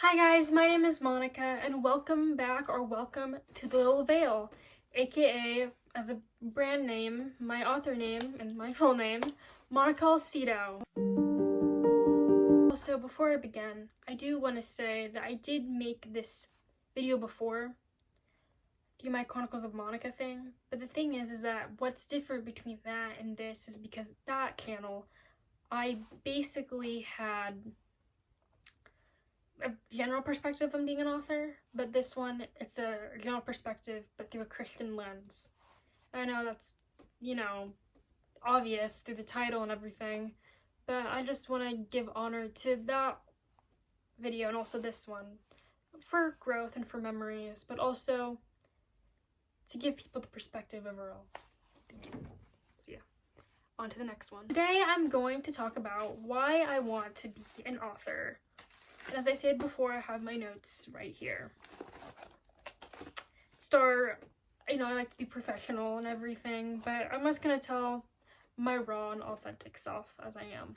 Hi guys, my name is Monica and welcome back or welcome to The Little Veil, aka as a brand name, my author name, and my full name, Monica Alcedo. Also, before I begin, I do want to say that I did make this video before, do my Chronicles of Monica thing, but the thing is that what's different between that and this is because that channel, I basically had a general perspective on being an author, but this one, it's a general perspective, but through a Christian lens. I know that's, obvious through the title and everything, but I just want to give honor to that video and also this one for growth and for memories, but also to give people the perspective overall. Thank you. So yeah, on to the next one. Today I'm going to talk about why I want to be an author. And as I said before, I have my notes right here. I like to be professional and everything, but I'm just going to tell my raw and authentic self as I am.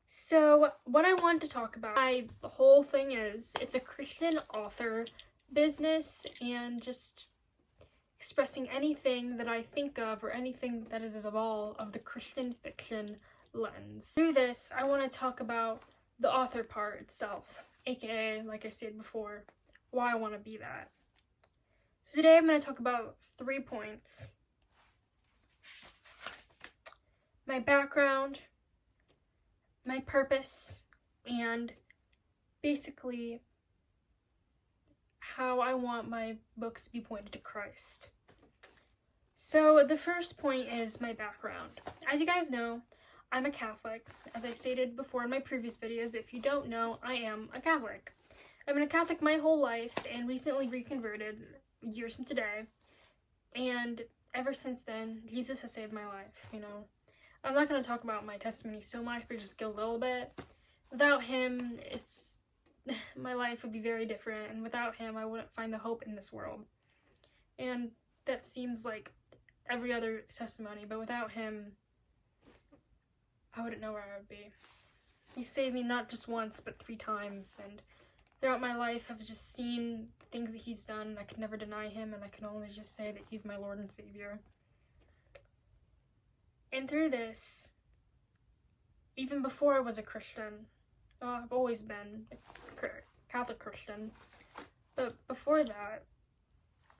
So, what I want to talk about, the whole thing is, it's a Christian author business and just expressing anything that I think of or anything that is of all of the Christian fiction lens. Through this, I want to talk about the author part itself, aka, like I said before, why I want to be that. So today I'm going to talk about 3 points. My background, my purpose, and basically how I want my books to be pointed to Christ. So the first point is my background. As you guys know, I'm a Catholic, as I stated before in my previous videos, but if you don't know, I am a Catholic. I've been a Catholic my whole life and recently reconverted years from today, and ever since then, Jesus has saved my life, I'm not going to talk about my testimony so much, but just a little bit. Without him, my life would be very different, and without him, I wouldn't find the hope in this world. And that seems like every other testimony, but without him, I wouldn't know where I would be. He saved me not just once, but 3 times, and throughout my life, I've just seen things that he's done, and I could never deny him, and I can only just say that he's my Lord and Savior. And through this, even before I was a Christian, I've always been a Catholic Christian, but before that,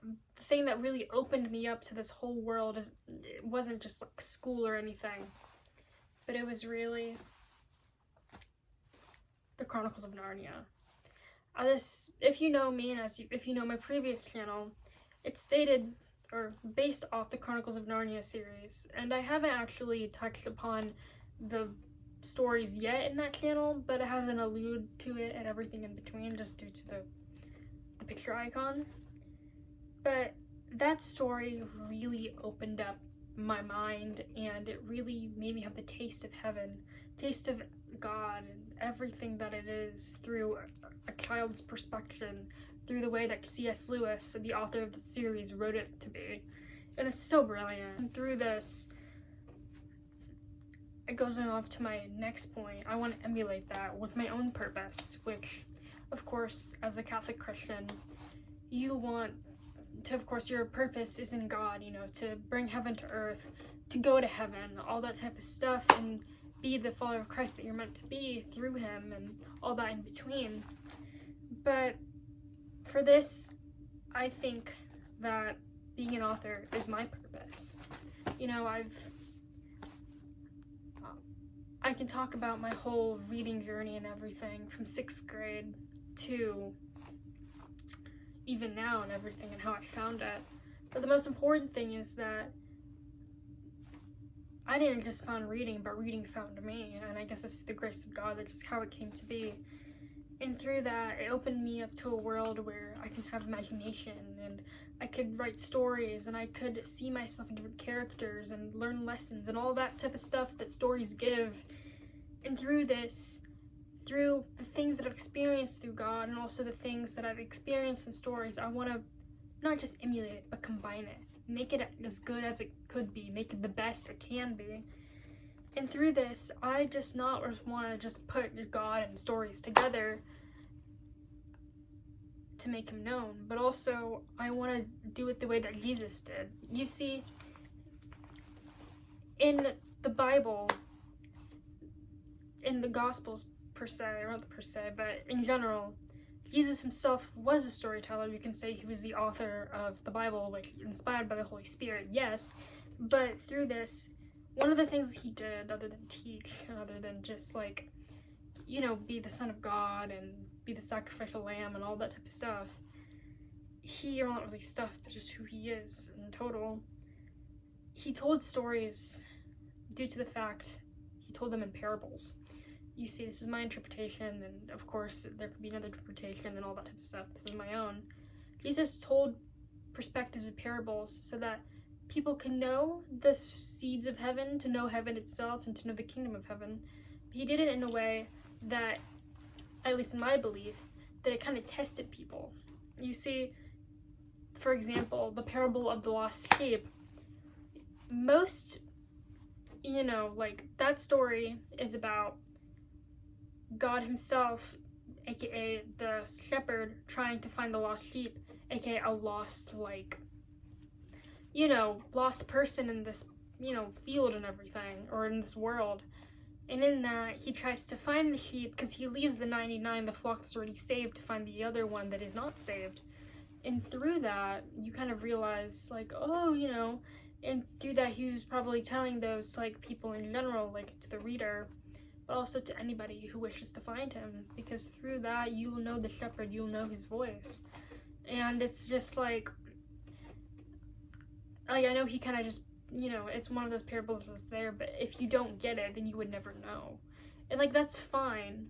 the thing that really opened me up to this whole world it wasn't just like school or anything, but it was really the Chronicles of Narnia. If you know me and if you know my previous channel, it's stated or based off the Chronicles of Narnia series, and I haven't actually touched upon the stories yet in that channel, but it hasn't alluded to it and everything in between just due to the picture icon. But that story really opened up my mind, and it really made me have the taste of heaven, taste of God, and everything that it is through a child's perspective, through the way that C.S. Lewis, the author of the series, wrote it to be. And it's so brilliant. And through this, it goes off to my next point. I want to emulate that with my own purpose, which, of course, as a Catholic Christian, you want to, of course, your purpose is in God, to bring heaven to earth, to go to heaven, all that type of stuff, and be the follower of Christ that you're meant to be through him, and all that in between. But for this, I think that being an author is my purpose. I can talk about my whole reading journey and everything from 6th grade to even now and everything and how I found it. But the most important thing is that I didn't just find reading, but reading found me, and I guess it's the grace of God, that's just how it came to be. And through that, it opened me up to a world where I can have imagination, and I could write stories, and I could see myself in different characters, and learn lessons, and all that type of stuff that stories give. And through this, through the things that I've experienced through God, and also the things that I've experienced in stories, I want to not just emulate it, but combine it. Make it as good as it could be. Make it the best it can be. And through this, I just not want to just put God and stories together to make him known, but also I want to do it the way that Jesus did. You see, in the Bible, in the Gospels per se, or not per se, but in general, Jesus himself was a storyteller. You can say he was the author of the Bible, like inspired by the Holy Spirit, yes, but through this, one of the things he did, other than teach, and other than just like, you know, be the Son of God and be the sacrificial lamb and all that type of stuff, or not really stuff, but just who he is in total, he told stories due to the fact he told them in parables. You see, this is my interpretation, and of course there could be another interpretation and all that type of stuff. This is my own. Jesus told perspectives of parables so that people can know the seeds of heaven, to know heaven itself, and to know the kingdom of heaven. But he did it in a way that, at least in my belief, that it kind of tested people. You see, for example, the parable of the lost sheep. Most, you know, like, that story is about God himself, aka the shepherd, trying to find the lost sheep, aka a lost, like, you know, lost person in this, you know, field and everything, or in this world. And in that, he tries to find the sheep because he leaves the 99, the flock that's already saved, to find the other one that is not saved. And through that, you kind of realize, like, oh, you know, and through that, he was probably telling those, like, people in general, like, to the reader, but also to anybody who wishes to find him, because through that, you'll know the shepherd, you'll know his voice. And it's just like I know he kind of just, you know, it's one of those parables that's there, but if you don't get it, then you would never know. And, like, that's fine,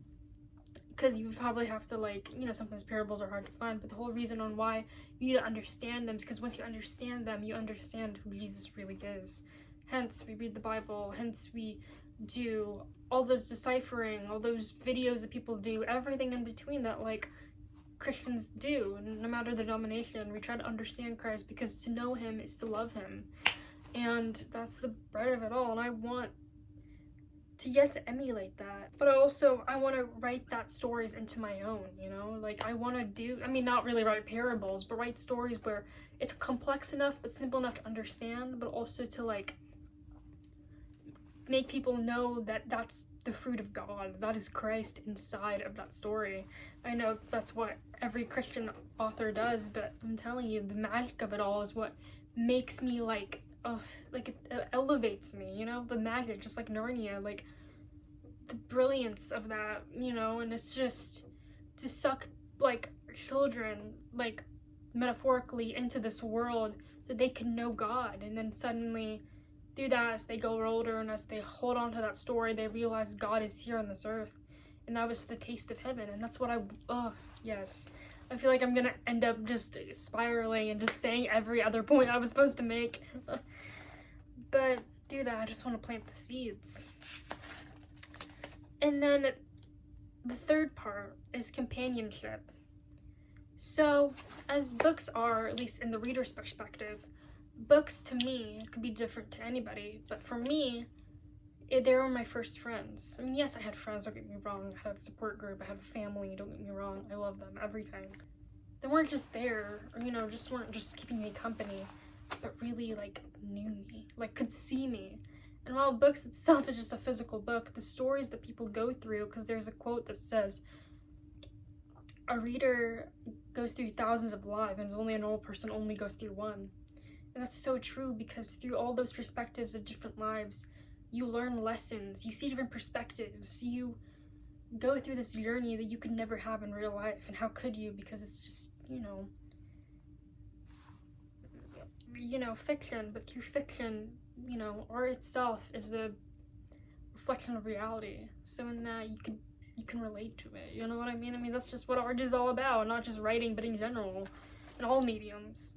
because you probably have to, like, you know, sometimes parables are hard to find, but the whole reason on why you need to understand them is because once you understand them, you understand who Jesus really is. Hence, we read the Bible, hence we do all those deciphering, all those videos that people do, everything in between that, like, Christians do, no matter the denomination. We try to understand Christ, because to know him is to love him, and that's the bread of it all. And I want to, yes, emulate that, but I want to write that stories into my own, you know, like, I want to do, I mean, not really write parables, but write stories where it's complex enough but simple enough to understand, but also to, like, make people know that that's the fruit of God, that is Christ inside of that story. I know that's what every Christian author does, but I'm telling you, the magic of it all is what makes me, like, it elevates me, you know, the magic, just like Narnia, like, the brilliance of that, you know. And it's just to suck, like, children, like, metaphorically into this world that they can know God, and then suddenly through that, as they grow older and as they hold on to that story, they realize God is here on this earth, and that was the taste of heaven. And that's what yes, I feel like I'm gonna end up just spiraling and just saying every other point I was supposed to make. But through that, I just want to plant the seeds. And then the third part is companionship. So, as books are, at least in the reader's perspective, books to me could be different to anybody, but for me, they were my first friends. I mean, yes, I had friends, don't get me wrong, I had a support group, I had a family, don't get me wrong, I love them, everything. They weren't just there, or, you know, weren't just keeping me company, but really, like, knew me, like, could see me. And while books itself is just a physical book, the stories that people go through, because there's a quote that says, a reader goes through thousands of lives, and only a normal person only goes through one. And that's so true, because through all those perspectives of different lives, you learn lessons, you see different perspectives, you go through this journey that you could never have in real life. And how could you? Because it's just, you know, fiction. But through fiction, you know, art itself is the reflection of reality. So in that, you can relate to it, you know what I mean? I mean, that's just what art is all about, not just writing, but in general, in all mediums.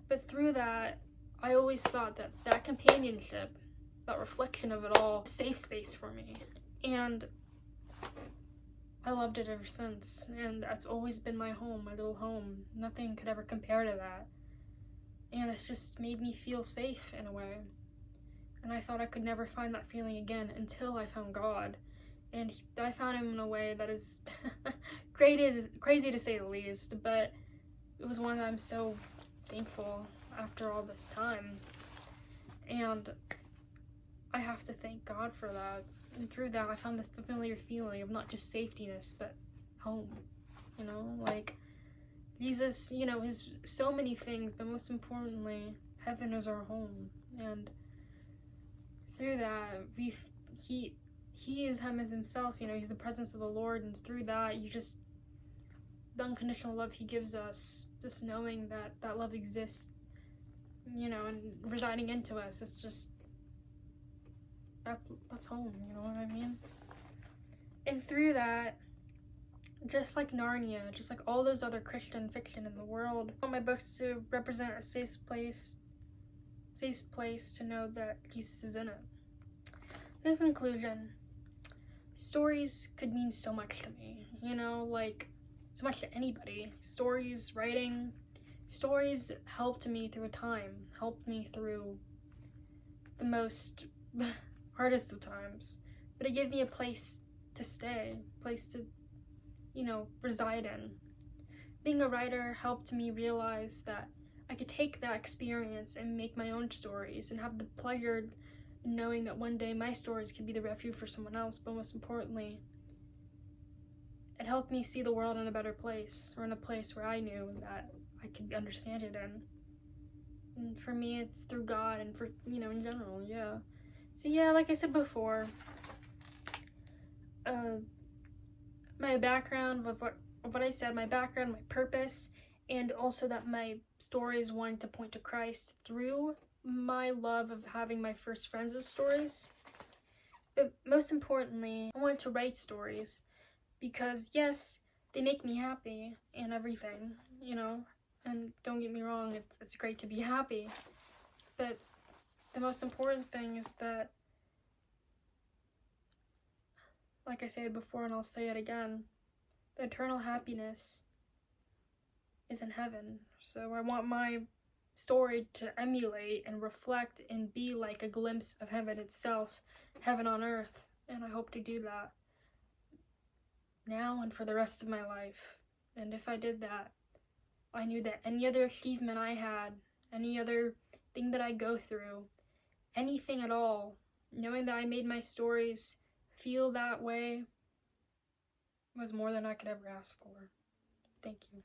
But through that, I always thought that that companionship, that reflection of it all, safe space for me. And I loved it ever since. And that's always been my home, my little home. Nothing could ever compare to that. And it's just made me feel safe in a way. And I thought I could never find that feeling again until I found God. And I found him in a way that is crazy to say the least, but it was one that I'm so thankful after all this time. And I have to thank God for that. And through that, I found this familiar feeling of not just safetyness, but home. You know, like, Jesus, you know, is so many things, but most importantly, heaven is our home. And through that, he is him as himself, you know, he's the presence of the Lord, and through that, the unconditional love he gives us, just knowing that that love exists, you know, and residing into us, it's just, that's home, you know what I mean? And through that, just like Narnia, just like all those other Christian fiction in the world, I want my books to represent a safe place to know that Jesus is in it. In conclusion, stories could mean so much to me, you know, like, so much to anybody. Stories, writing, stories helped me through a time, helped me through the most hardest of times, but it gave me a place to stay, a place to, you know, reside in. Being a writer helped me realize that I could take that experience and make my own stories and have the pleasure in knowing that one day my stories could be the refuge for someone else, but most importantly, it helped me see the world in a better place, or in a place where I knew that I could understand it in. And for me, it's through God, and for, you know, in general, yeah. So yeah, like I said before, my background, of what I said, my background, my purpose, and also that my stories wanted to point to Christ through my love of having my first friends as stories. But most importantly, I wanted to write stories because, yes, they make me happy and everything, you know, and don't get me wrong, it's great to be happy, but the most important thing is that, like I said before and I'll say it again, the eternal happiness is in heaven. So I want my story to emulate and reflect and be like a glimpse of heaven itself, heaven on earth, and I hope to do that now and for the rest of my life. And if I did that, I knew that any other achievement I had, any other thing that I go through, anything at all, knowing that I made my stories feel that way was more than I could ever ask for. Thank you.